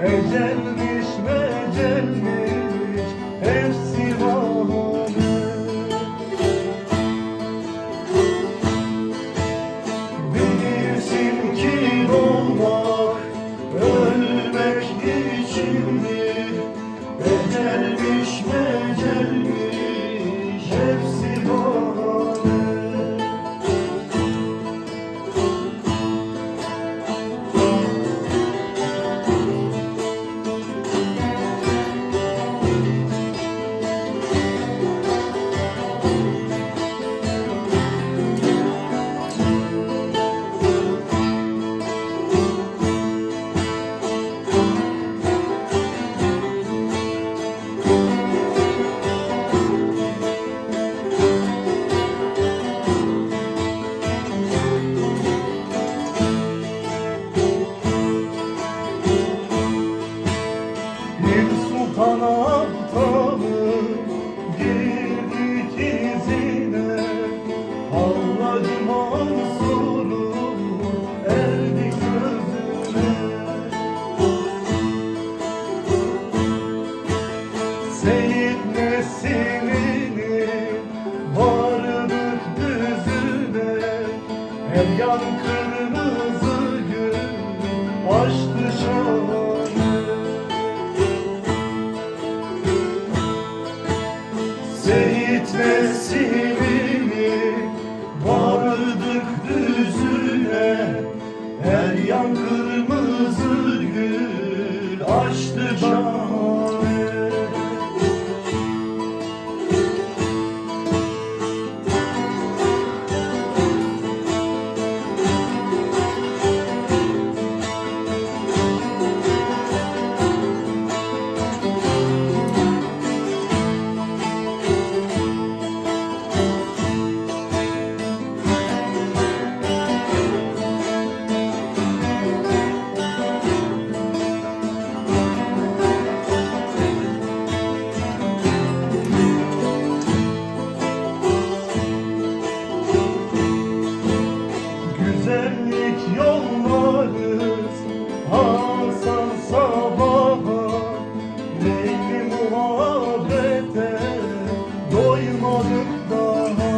Ecelmiş mecelmiş hepsi bahane. Bilirsin ki doğmak ölmek içindir. Ecelmiş mecelmiş hepsi bahane. Sultan Abdal'ı girdik izine, Hallacı Mansur'u erdik sözüne. Seyit Nesli'ni vardık düzüne, her yan kırmızı gül açtı şahane. Seyit Nesli'ni vardık düzüne, her yan kırmızı gül açtı şahane. Güzellik yollarız Hasan sabaha, Leyli muhabbete doymadık daha.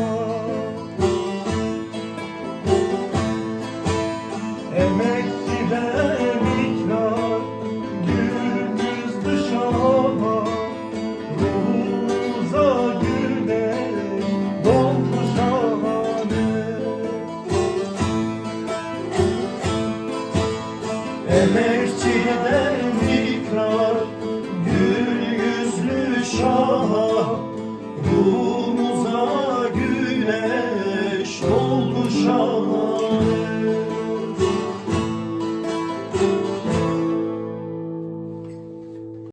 Emekçiden ikrar, gündüz şaha, ruhumuza güneş doldu şahane. Emekçiden ikrar, gül yüzlü şaha, ruhumuza güneş doldu şahane.